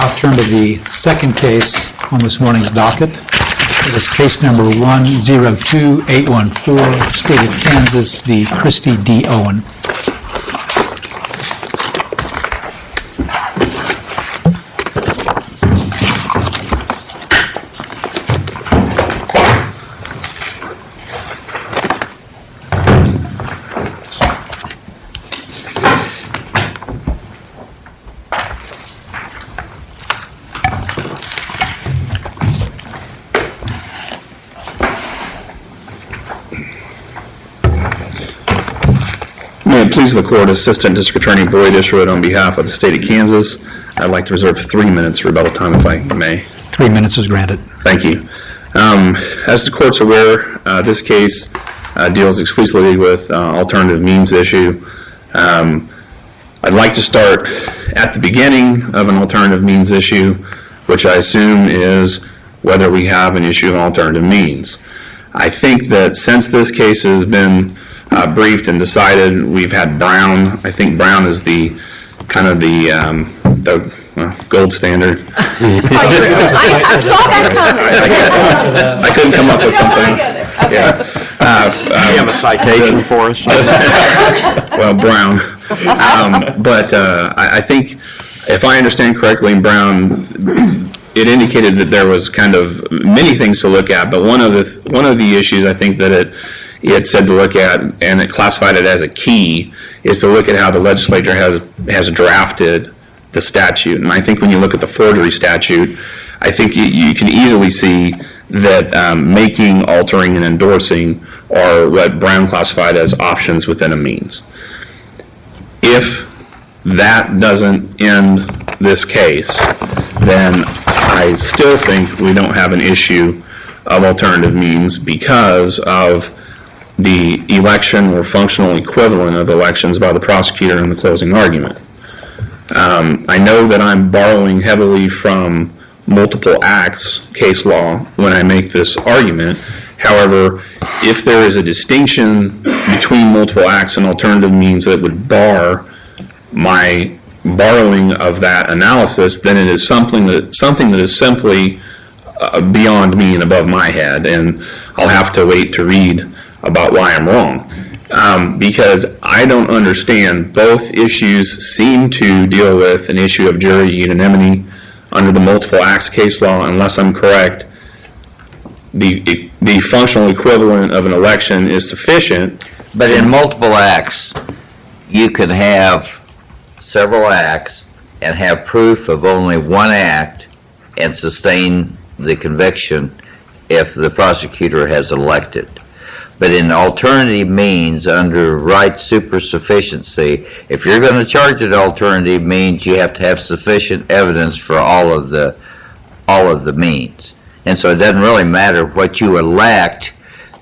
now turn to the second case on this morning's docket. It is case number 102814, State of Kansas v. Christy D. Owen. May it please the Court, Assistant District Attorney Boyd Isherwood on behalf of the State of Kansas. I'd like to reserve 3 minutes rebuttal time if I may. 3 minutes is granted. Thank you. As the Court's aware, this case deals exclusively with alternative means issue. I'd like to start at the beginning of an alternative means issue, which I assume is whether we have an issue of alternative means. I think that since this case has been briefed and decided, we've had Brown. I think Brown is the kind of the gold standard. I saw that coming. I couldn't come up with something. Okay. Yeah. You have a citation for us? Well, Brown. But I think, if I understand correctly, in Brown, it indicated that there was kind of many things to look at, but one of the issues I think that it said to look at, and it classified it as a key, is to look at how the legislature has drafted the statute. And I think when you look at the forgery statute, I think you can easily see that making, altering, and endorsing are what Brown classified as options within a means. If that doesn't end this case, then I still think we don't have an issue of alternative means because of the election or functional equivalent of elections by the prosecutor in the closing argument. I know that I'm borrowing heavily from multiple acts case law when I make this argument. However, if there is a distinction between multiple acts and alternative means that would bar my borrowing of that analysis, then it is something that is simply beyond me and above my head, and I'll have to wait to read about why I'm wrong. Because I don't understand, both issues seem to deal with an issue of jury unanimity under the multiple acts case law. Unless I'm correct, the functional equivalent of an election is sufficient. But in multiple acts, you can have several acts and have proof of only one act and sustain the conviction if the prosecutor has elected. But in alternative means, under right super sufficiency, if you're going to charge it alternative means, you have to have sufficient evidence for all of the means. And so it doesn't really matter what you elect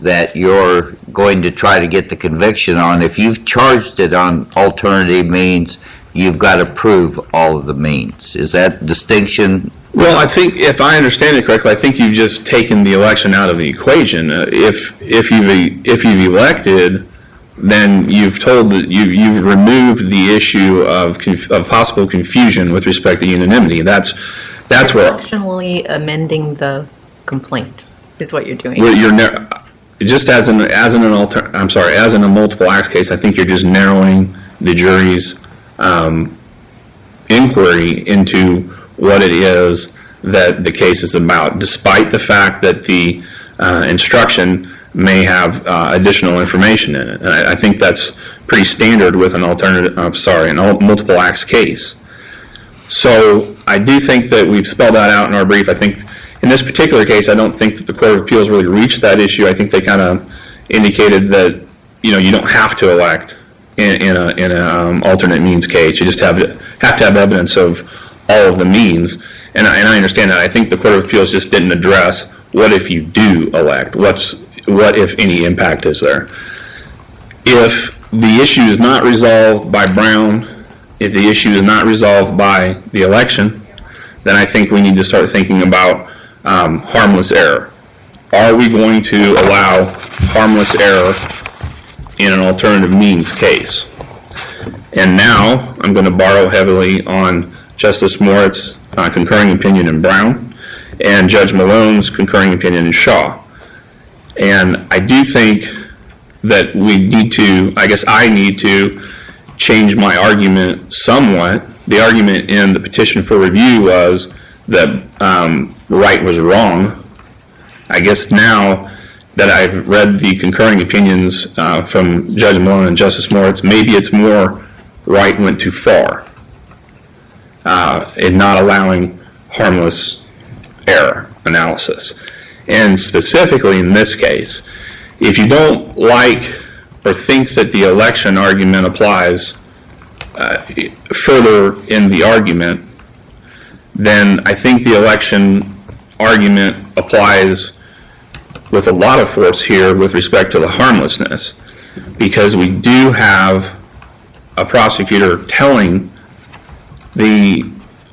that you're going to try to get the conviction on. If you've charged it on alternative means, you've got to prove all of the means. Is that distinction? Well, I think, if I understand it correctly, I think you've just taken the election out of the equation. If you've elected, then you've told that you've removed the issue of possible confusion with respect to unanimity. That's where Functionally amending the complaint is what you're doing. Just as in a multiple acts case, I think you're just narrowing the jury's inquiry into what it is that the case is about, despite the fact that the instruction may have additional information in it. And I think that's pretty standard with an multiple acts case. So I do think that we've spelled that out in our brief. I think in this particular case, I don't think that the Court of Appeals really reached that issue. I think they kind of indicated that you don't have to elect in an alternate means case. You just have to have evidence of all of the means, and I understand that. I think the Court of Appeals just didn't address what if you do elect. What if any impact is there? If the issue is not resolved by Brown, if the issue is not resolved by the election, then I think we need to start thinking about harmless error. Are we going to allow harmless error in an alternative means case? And now I'm going to borrow heavily on Justice Moritz concurring opinion in Brown and Judge Malone's concurring opinion in Shaw. And I do think that we need to, I guess I need to change my argument somewhat. The argument in the petition for review was that Wright was wrong. I guess now that I've read the concurring opinions from Judge Malone and Justice Moritz, maybe it's more Wright went too far in not allowing harmless error analysis. And specifically in this case, if you don't like or think that the election argument applies further in the argument, then I think the election argument applies with a lot of force here with respect to the harmlessness, because we do have a prosecutor telling the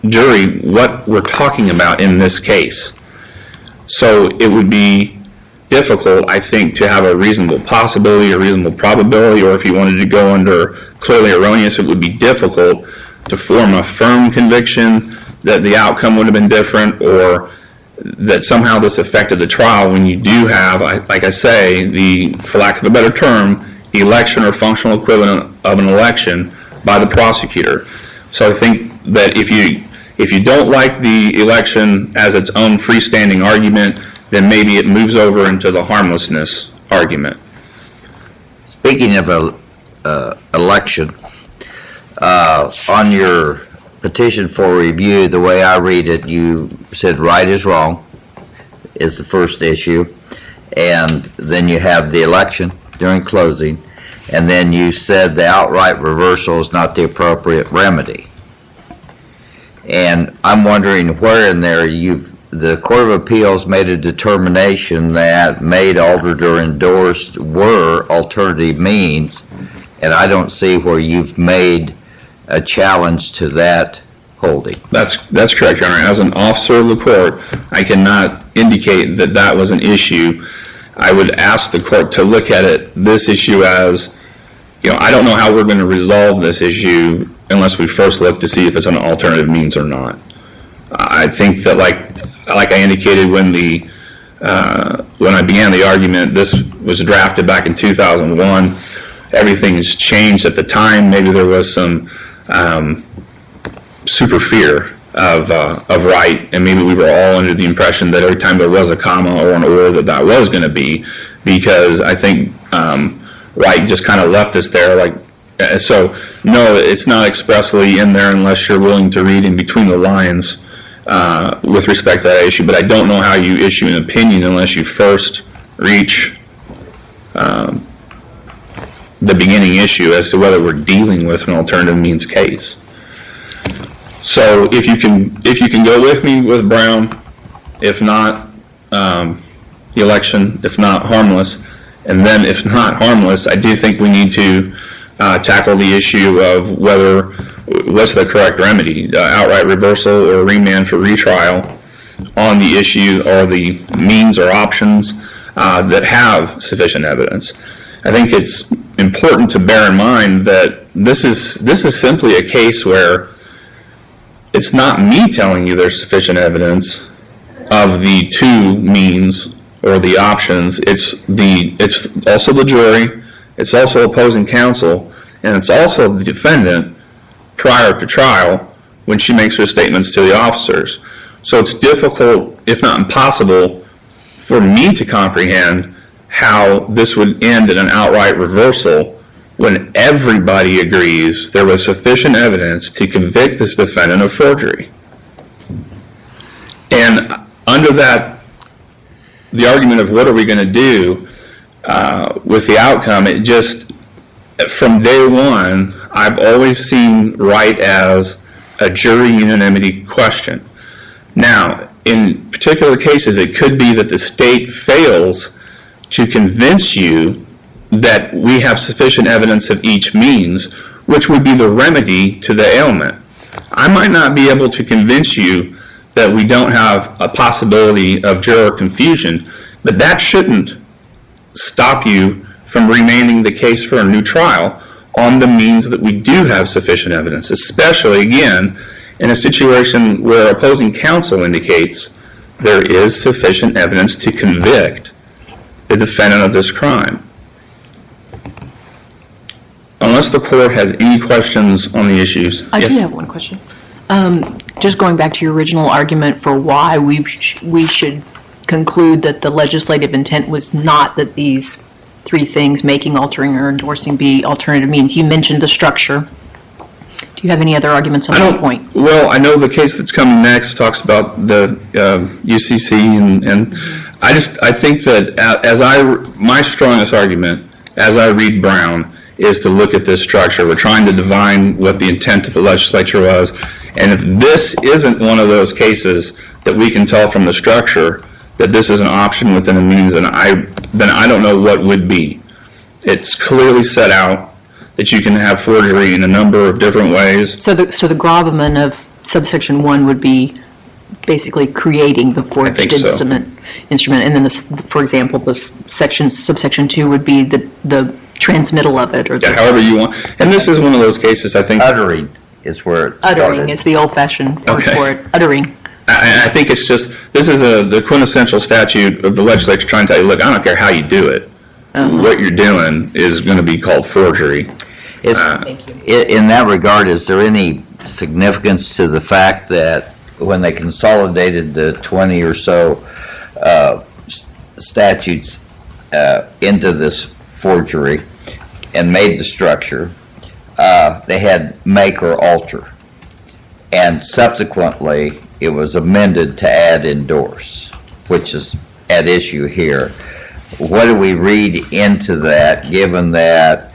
jury what we're talking about in this case. So it would be difficult, I think, to have a reasonable possibility, a reasonable probability, or if you wanted to go under clearly erroneous, it would be difficult to form a firm conviction that the outcome would have been different, or that somehow this affected the trial when you do have, like I say, the, for lack of a better term, election or functional equivalent of an election by the prosecutor. So I think that if you don't like the election as its own freestanding argument, then maybe it moves over into the harmlessness argument. Speaking of election, on your petition for review, the way I read it, you said right is wrong is the first issue, and then you have the election during closing, and then you said the outright reversal is not the appropriate remedy. And I'm wondering where in there the Court of Appeals made a determination that made, altered, or endorsed were alternative means, and I don't see where you've made a challenge to that holding. That's correct, Your Honor. As an officer of the court, I cannot indicate that that was an issue. I would ask the court to look at this issue as, I don't know how we're going to resolve this issue unless we first look to see if it's an alternative means or not. I think that, like I indicated when I began the argument, this was drafted back in 2001. Everything's changed at the time. Maybe there was some super fear of Wright, and maybe we were all under the impression that every time there was a comma or an or that was going to be, because I think Wright just kind of left us there. So no, it's not expressly in there unless you're willing to read in between the lines with respect to that issue. But I don't know how you issue an opinion unless you first reach the beginning issue as to whether we're dealing with an alternative means case. So if you can go with me with Brown, if not the election, if not harmless, and then if not harmless, I do think we need to tackle the issue of what's the correct remedy, outright reversal or remand for retrial on the issue or the means or options that have sufficient evidence. I think it's important to bear in mind that this is simply a case where it's not me telling you there's sufficient evidence of the two means or the options. It's also the jury, it's also opposing counsel, and it's also the defendant prior to trial when she makes her statements to the officers. So it's difficult, if not impossible, for me to comprehend how this would end in an outright reversal when everybody agrees there was sufficient evidence to convict this defendant of forgery. And under that, the argument of what are we going to do with the outcome, it just, from day one, I've always seen Wright as a jury unanimity question. Now, in particular cases, it could be that the state fails to convince you that we have sufficient evidence of each means, which would be the remedy to the ailment. I might not be able to convince you that we don't have a possibility of juror confusion, but that shouldn't stop you from remanding the case for a new trial on the means that we do have sufficient evidence, especially, again, in a situation where opposing counsel indicates there is sufficient evidence to convict the defendant of this crime. Unless the court has any questions on the issues. I do Yes? have one question. Just going back to your original argument for why we should conclude that the legislative intent was not that these three things, making, altering, or endorsing, be alternative means. You mentioned the structure. Do you have any other arguments on that point? Well, I know the case that's coming next talks about the UCC, and I think that my strongest argument, as I read Brown, is to look at this structure. We're trying to divine what the intent of the legislature was, and if this isn't one of those cases that we can tell from the structure that this is an option within a means, then I don't know what would be. It's clearly set out that you can have forgery in a number of different ways. So the gravamen of subsection 1 would be basically creating the forged think so. instrument, and then, for example, the subsection 2 would be the transmittal of it, or Yeah, however you want. And this is one of those cases, I think. Uttering is where it started. uttering. It's the old-fashioned word Okay. for it. Uttering. I think it's just, this is the quintessential statute of the legislature trying to tell you, look, I don't care how you do it. What you're doing is going to be called forgery. Thank you. In that regard, is there any significance to the fact that when they consolidated the 20 or so statutes into this forgery and made the structure, they had make or alter, and subsequently it was amended to add endorse, which is at issue here. What do we read into that, given that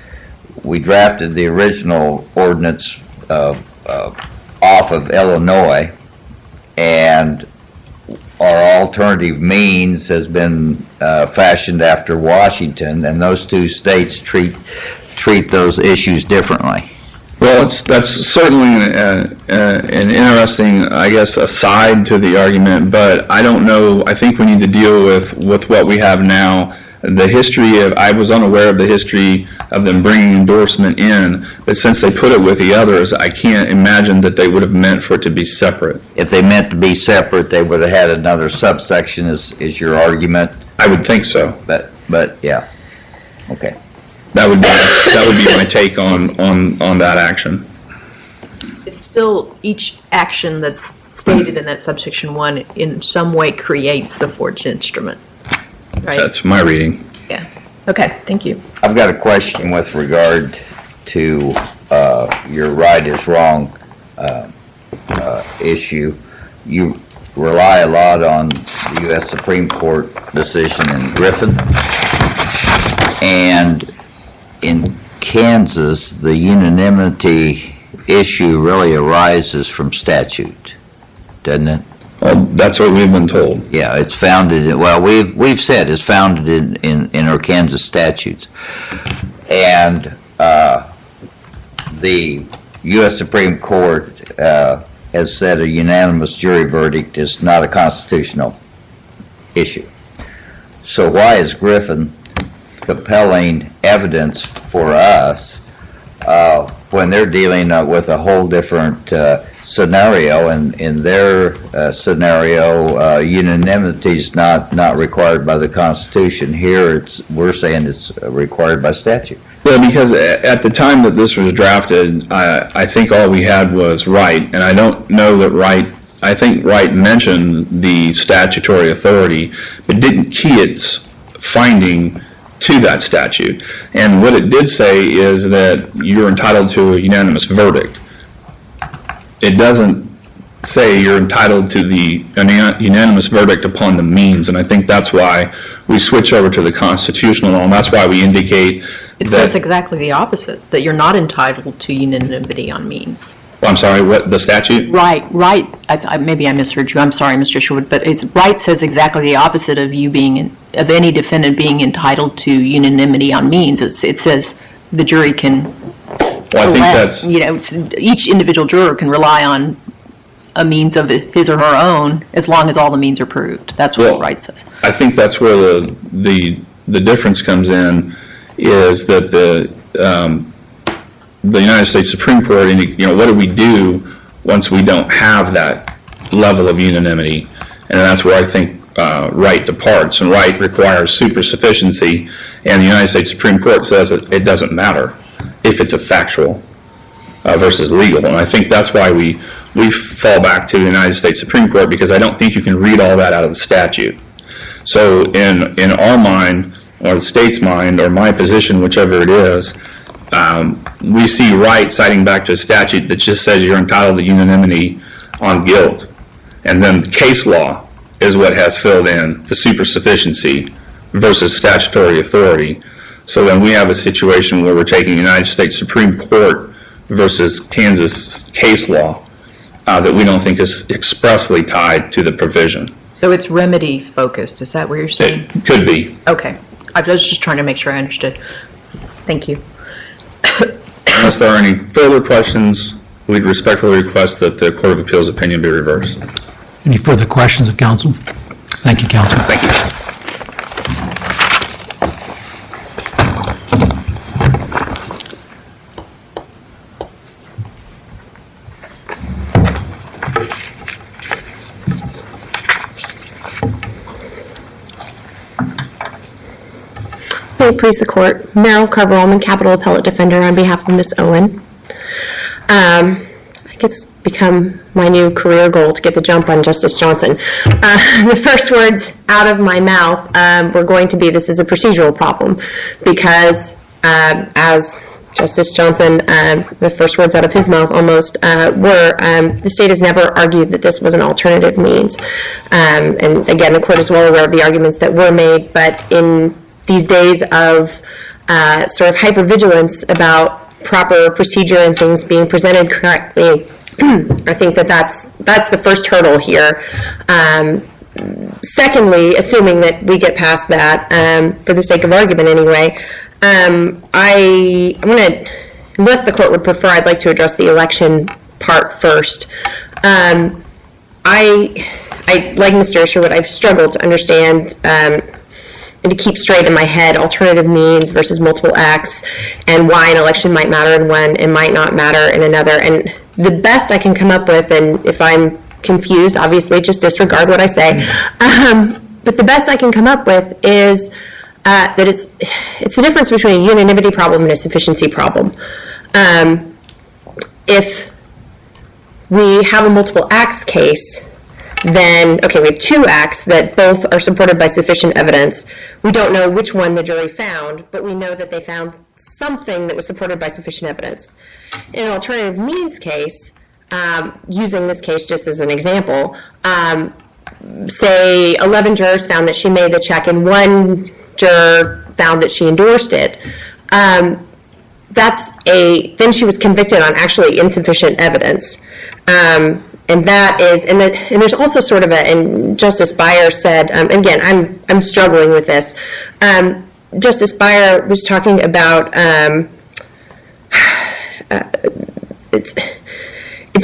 we drafted the original ordinance off of Illinois, and our alternative means has been fashioned after Washington, and those two states treat those issues differently? Well, that's certainly an interesting, I guess, aside to the argument, but I don't know. I think we need to deal with what we have now. The history of, I was unaware of the history of them bringing endorsement in, but since they put it with the others, I can't imagine that they would have meant for it to be separate. If they meant to be separate, they would have had another subsection, is your argument? I would think so. But yeah, okay. That would be my take on that action. It's still, each action that's stated in that subsection 1 in some way creates a forged instrument, right? That's my reading. Yeah. Okay, thank you. I've got a question with regard to your right is wrong issue. You rely a lot on the U.S. Supreme Court decision in Griffin, and in Kansas, the unanimity issue really arises from statute, doesn't it? Well, that's what we've been told. Yeah, it's founded in, well, we've said it's founded in our Kansas statutes. And the U.S. Supreme Court has said a unanimous jury verdict is not a constitutional issue. So why is Griffin compelling evidence for us when they're dealing with a whole different scenario, and in their scenario, unanimity is not required by the Constitution. Here, we're saying it's required by statute. Well, because at the time that this was drafted, I think all we had was Wright, and I don't know that Wright, I think Wright mentioned the statutory authority, but didn't key its finding to that statute. And what it did say is that you're entitled to a unanimous verdict. It doesn't say you're entitled to the unanimous verdict upon the means, and I think that's why we switch over to the constitutional law, and that's why we indicate It that... says exactly the opposite, that you're not entitled to unanimity on means. I'm sorry, what, the statute? Right. Maybe I misheard you. I'm sorry, Mr. Sherwood, but Wright says exactly the opposite of of any defendant being entitled to unanimity on means. It says the jury can. Well, I think that's... each individual juror can rely on a means of his or her own as long as all the means are proved. That's what Wright says. I think that's where the difference comes in, is that the United States Supreme Court, what do we do once we don't have that level of unanimity. And that's where I think Wright departs, and Wright requires super sufficiency, and the United States Supreme Court says it doesn't matter if it's a factual versus legal. And I think that's why we fall back to the United States Supreme Court, because I don't think you can read all that out of the statute. So in our mind, or the state's mind, or my position, whichever it is, we see Wright citing back to a statute that just says you're entitled to unanimity on guilt. And then the case law is what has filled in the super sufficiency versus statutory authority. So then we have a situation where we're taking United States Supreme Court versus Kansas case law that we don't think is expressly tied to the provision. So it's remedy focused, is that what you're saying? It could be. Okay. I was just trying to make sure I understood. Thank you. Unless there are any further questions, we'd respectfully request that the Court of Appeals opinion be reversed. Any further questions of counsel? Thank you, counsel. Thank you. May it please the court. Meryl Carver-Ullman, Capital Appellate Defender on behalf of Ms. Owen. I think it's become my new career goal to get the jump on Justice Johnson. The first words out of my mouth were going to be, this is a procedural problem, because as Justice Johnson, the first words out of his mouth almost were, the state has never argued that this was an alternative means. And again, the court is well aware of the arguments that were made, but in these days of sort of hypervigilance about proper procedure and things being presented correctly, I think that's the first hurdle here. Secondly, assuming that we get past that, for the sake of argument anyway, I'm going to, unless the court would prefer, I'd like to address the election part first. I like Mr. Isherwood, I've struggled to understand and to keep straight in my head alternative means versus multiple acts, and why an election might matter in one and might not matter in another. And the best I can come up with, and if I'm confused, obviously just disregard what I say, but the best I can come up with is that it's the difference between a unanimity problem and a sufficiency problem. If we have a multiple acts case, then, okay, we have two acts that both are supported by sufficient evidence. We don't know which one the jury found, but we know that they found something that was supported by sufficient evidence. In an alternative means case, using this case just as an example, say 11 jurors found that she made the check and one juror found that she endorsed it. Then she was convicted on actually insufficient evidence. And that is, and there's also sort of and Justice Beyer said, again, I'm struggling with this. Justice Beyer was talking about, it's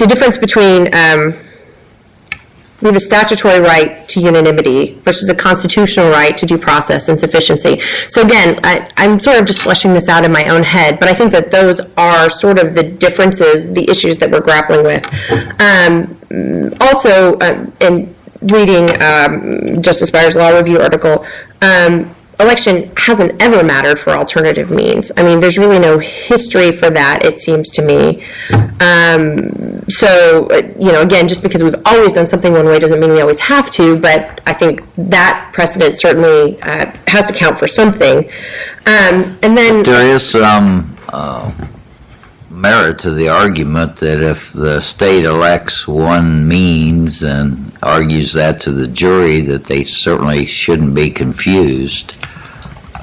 a difference between, we have a statutory right to unanimity versus a constitutional right to due process and sufficiency. So again, I'm sort of just fleshing this out in my own head, but I think that those are sort of the differences, the issues that we're grappling with. Also, in reading Justice Beyer's Law Review article, election hasn't ever mattered for alternative means. I mean, there's really no history for that, it seems to me. So, again, just because we've always done something one way doesn't mean we always have to, but I think that precedent certainly has to count for something. And then There is some merit to the argument that if the state elects one means and argues that to the jury, that they certainly shouldn't be confused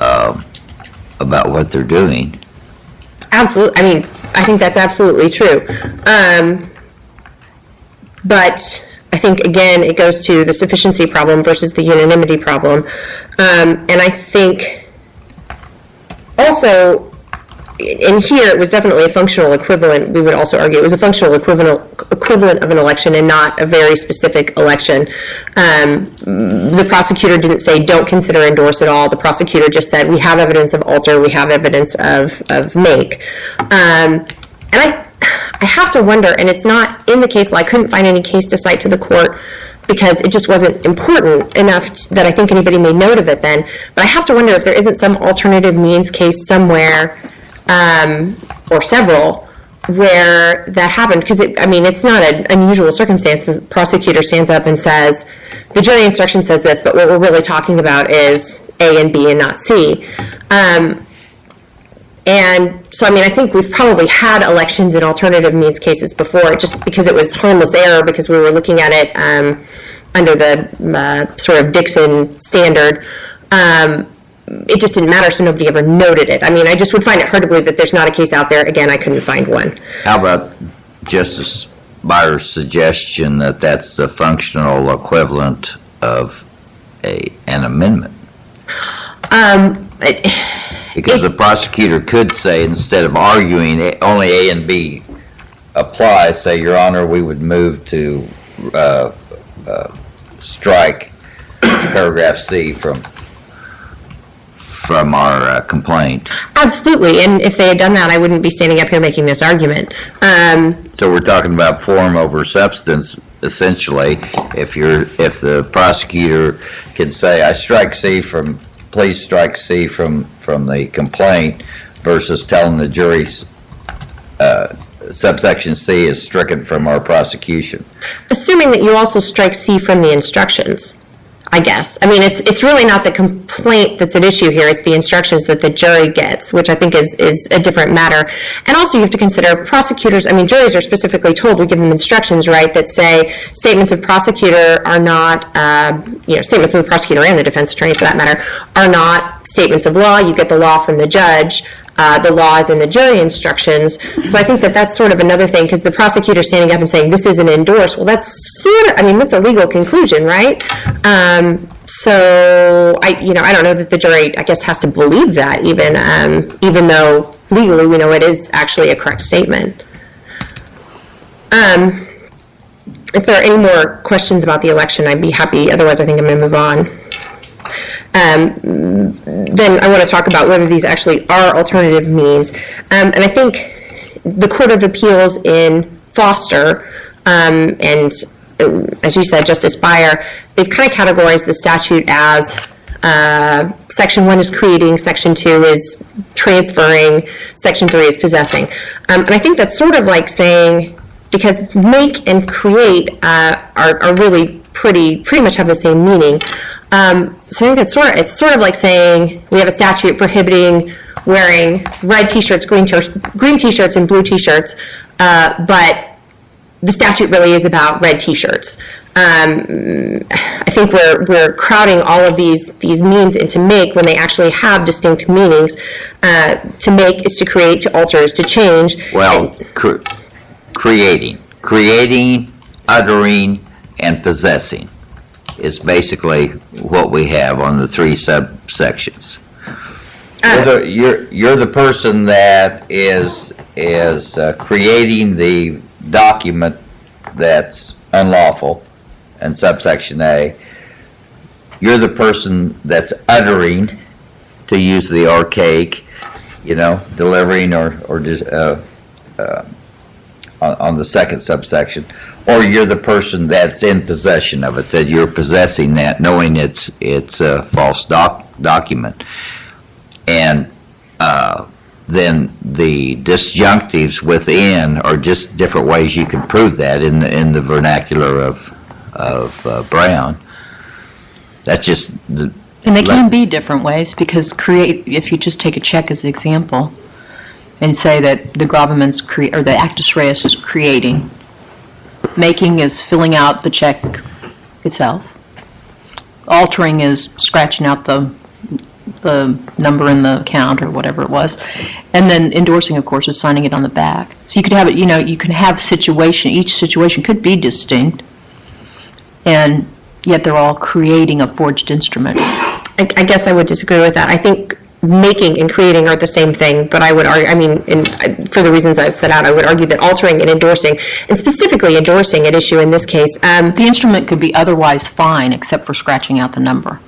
about what they're doing. absolutely, I mean, I think that's absolutely true. But I think, again, it goes to the sufficiency problem versus the unanimity problem. And I think also, in here, it was definitely a functional equivalent. We would also argue it was a functional equivalent of an election and not a very specific election. The prosecutor didn't say, don't consider endorse at all. The prosecutor just said, we have evidence of alter, we have evidence of make. And I I have to wonder, and it's not in the case law, I couldn't find any case to cite to the court because it just wasn't important enough that I think anybody made note of it then, but I have to wonder if there isn't some alternative means case somewhere, or several, where that happened, because it's not an unusual circumstance. The prosecutor stands up and says, the jury instruction says this, but what we're really talking about is A and B and not C. And so, I think we've probably had elections in alternative means cases before, just because it was harmless error, because we were looking at it under the sort of Dixon standard. It just didn't matter, so nobody ever noted it. I just would find it hard to believe that there's not a case out there. Again, I couldn't find one. How about Justice Byer's suggestion that that's the functional equivalent of an amendment? Because the prosecutor could say, instead of arguing only A and B apply, say, Your Honor, we would move to strike paragraph C from our complaint. Absolutely, and if they had done that, I wouldn't be standing up here making this argument. So we're talking about form over substance, essentially. If the prosecutor can say, I strike C from, please strike C from the complaint, versus telling the jury subsection C is stricken from our prosecution. Assuming that you also strike C from the instructions, I guess. It's really not the complaint that's at issue here. It's the instructions that the jury gets, which I think is a different matter. And also you have to consider prosecutors, juries are specifically told, we give them instructions, right, that say statements of prosecutor are not, statements of the prosecutor and the defense attorney for that matter, are not statements of law. You get the law from the judge. The law is in the jury instructions. So I think that that's sort of another thing, because the prosecutor standing up and saying this isn't endorsed, well, that's sort of, that's a legal conclusion, right? So I don't know that the jury, I guess, has to believe that, even though legally we know it is actually a correct statement. If there are any more questions about the election, I'd be happy. Otherwise, I think I'm going to move on. Then I want to talk about whether these actually are alternative means. And I think the Court of Appeals in Foster, and as you said, Justice Beyer, they've kind of categorized the statute as Section 1 is creating, Section 2 is transferring, Section 3 is possessing. And I think that's sort of like saying, because make and create are really pretty much have the same meaning. So I think it's sort of like saying we have a statute prohibiting wearing red T-shirts, green T-shirts, and blue T-shirts, but the statute really is about red T-shirts. I think we're crowding all of these means into make when they actually have distinct meanings. To make is to create, to alter is to change. Well, creating, uttering, and possessing is basically what we have on the three subsections. You're the person that is creating the document that's unlawful, in subsection A. You're the person that's uttering, to use the archaic, delivering or on the second subsection. Or you're the person that's in possession of it, that you're possessing that, knowing it's a false document. And then the disjunctives within are just different ways you can prove that in the vernacular of Brown. That's just And they can be different ways, because if you just take a check as an example and say that the gravament's or the actus reus is creating, making is filling out the check itself, altering is scratching out the number in the account or whatever it was, and then endorsing, of course, is signing it on the back. So you could have it, you can have each situation could be distinct, and yet they're all creating a forged instrument. I guess I would disagree with that. I think making and creating are the same thing, but I would argue, for the reasons I set out, I would argue that altering and endorsing, and specifically endorsing at issue in this case. The instrument could be otherwise fine except for scratching out the number.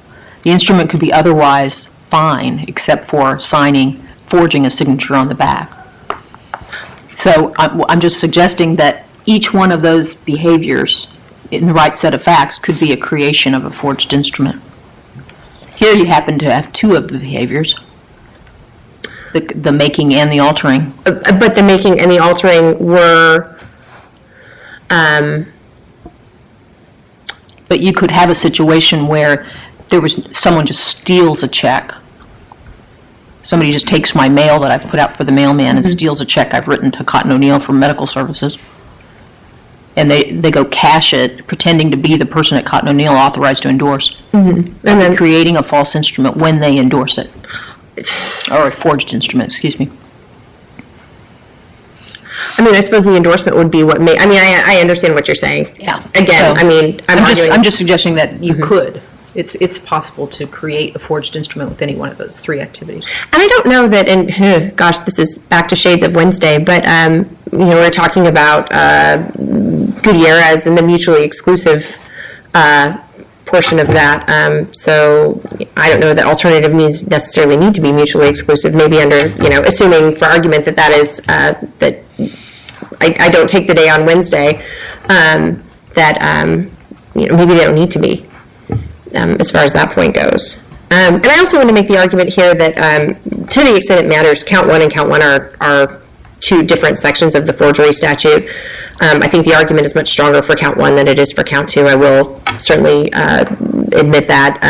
The instrument could be otherwise fine except for forging a signature on the back. So I'm just suggesting that each one of those behaviors in the right set of facts could be a creation of a forged instrument. Here you happen to have two of the behaviors, the making and the altering. But the making and the altering were, But you could have a situation where someone just steals a check. Somebody just takes my mail that I've put out for the mailman and steals a check I've written to Cotton O'Neill for medical services. And they go cash it, pretending to be the person at Cotton O'Neill authorized to endorse. And then creating a false instrument when they endorse it. Or a forged instrument, excuse me. I mean, I suppose the endorsement would be what may, I mean, I understand what you're saying. Yeah. Again, So, I mean, I'm just suggesting that you could. It's possible to create a forged instrument with any one of those three activities. And I don't know that, and gosh, this is back to Shades of Wednesday, but, we're talking about Gutierrez and the mutually exclusive portion of that. So I don't know that alternative means necessarily need to be mutually exclusive, maybe under, assuming for argument that is, that I don't take the day on Wednesday, that, maybe they don't need to be. As far as that point goes. And I also want to make the argument here that to the extent it matters, Count 1 and Count 1 are two different sections of the forgery statute. I think the argument is much stronger for Count 1 than it is for Count 2. I will certainly admit that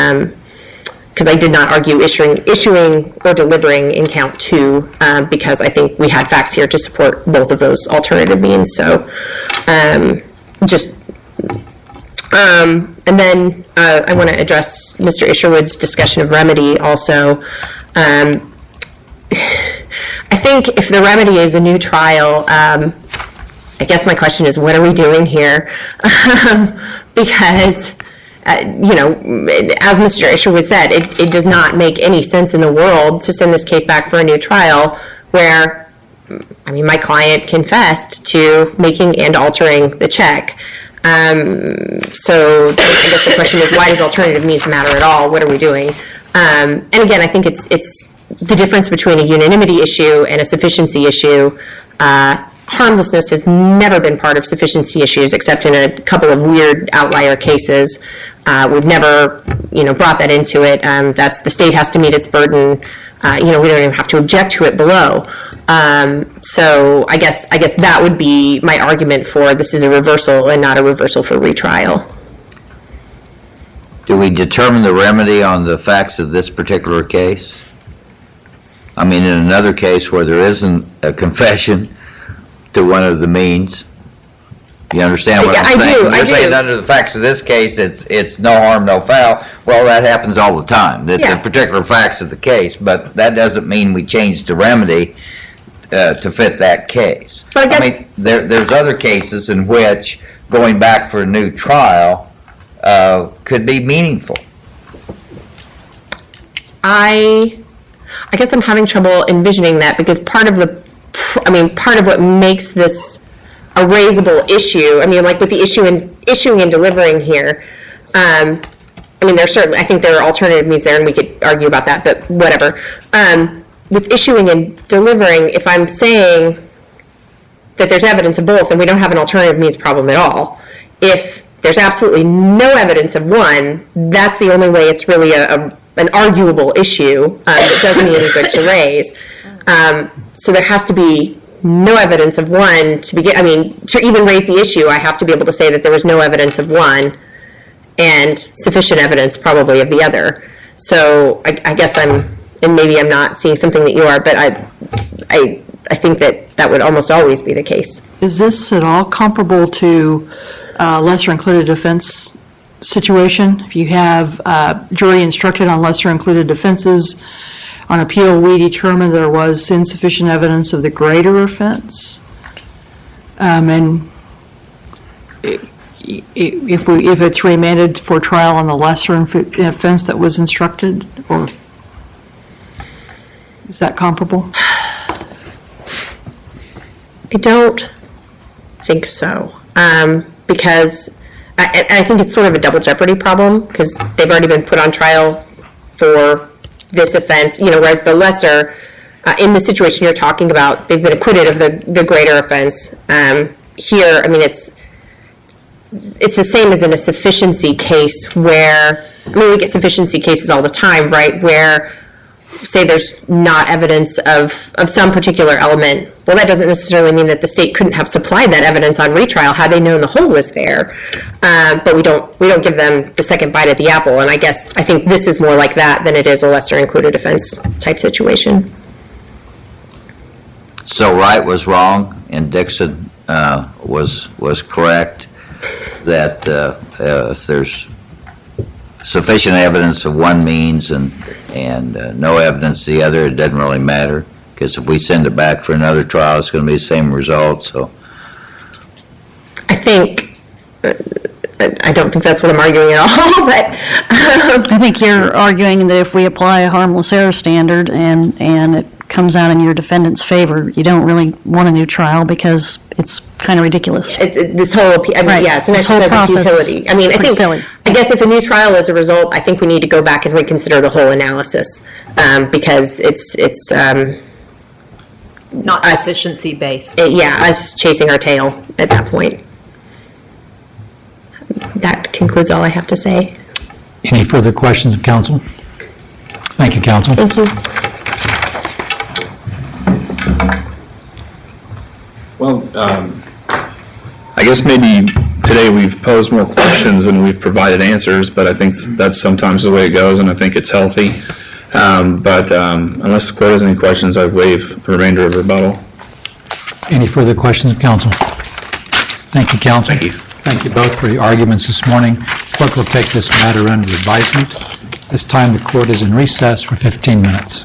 because I did not argue issuing or delivering in Count 2 because I think we had facts here to support both of those alternative means. So and then I want to address Mr. Isherwood's discussion of remedy also. I think if the remedy is a new trial, I guess my question is, what are we doing here? Because, as Mr. Isherwood said, it does not make any sense in the world to send this case back for a new trial where, my client confessed to making and altering the check. So I guess the question is, why does alternative means matter at all? What are we doing? And again, I think it's the difference between a unanimity issue and a sufficiency issue. Harmlessness has never been part of sufficiency issues except in a couple of weird outlier cases. We've never, brought that into it. That's the state has to meet its burden. We don't even have to object to it below. So I guess that would be my argument for this is a reversal and not a reversal for retrial. Do we determine the remedy on the facts of this particular case? In another case where there isn't a confession to one of the means, you understand what I'm saying? I do. You're saying under the facts of this case, it's no harm, no foul. Well, that happens all the time. The particular facts of the case, but that doesn't mean we change the remedy to fit that case. But I guess, there's other cases in which going back for a new trial could be meaningful. I guess I'm having trouble envisioning that because part of what makes this a raisable issue, like with the issuing and delivering here, there's certainly, I think there are alternative means there and we could argue about that, but whatever. With issuing and delivering, if I'm saying that there's evidence of both, then we don't have an alternative means problem at all. If there's absolutely no evidence of one, that's the only way it's really an arguable issue that doesn't need any good to raise. So there has to be no evidence of one to begin. To even raise the issue, I have to be able to say that there was no evidence of one and sufficient evidence probably of the other. So I guess and maybe I'm not seeing something that you are, but I think that would almost always be the case. Is this at all comparable to lesser included offense situation? If you have jury instructed on lesser included offenses, on appeal we determined there was insufficient evidence of the greater offense, and if it's remanded for trial on the lesser offense that was instructed, or is that comparable? I don't think so, because I think it's sort of a double jeopardy problem because they've already been put on trial for this offense, whereas the lesser, in the situation you're talking about, they've been acquitted of the greater offense. Here, I mean, it's the same as in a sufficiency case where, I mean, we get sufficiency cases all the time, right, where, say there's not evidence of some particular element. Well, that doesn't necessarily mean that the state couldn't have supplied that evidence on retrial had they known the whole was there. But we don't give them the second bite at the apple. And I think this is more like that than it is a lesser included offense type situation. So Wright was wrong and Dixon was correct, that if there's sufficient evidence of one means and no evidence of the other, it doesn't really matter, because if we send it back for another trial, it's going to be the same result. So I think, I don't think that's what I'm arguing at all, but I think you're arguing that if we apply a harmless error standard and it comes out in your defendant's favor, you don't really want a new trial because it's kind of ridiculous. this whole, Right. yeah, it's an This whole exercise of process is futility. I mean, I pretty think, silly. I guess if a new trial is a result, I think we need to go back and reconsider the whole analysis, because it's Not Us. sufficiency based. us chasing our tail at that point. That concludes all I have to say. Any further questions of council? Thank you, council. Thank you. Well, I guess maybe today we've posed more questions than we've provided answers, but I think that's sometimes the way it goes, and I think it's healthy. But unless the court has any questions, I waive the remainder of rebuttal. Any further questions of council? Thank you, council. Thank you. Thank you both for your arguments this morning. Clerk will take this matter under advisement. This time, the court is in recess for 15 minutes.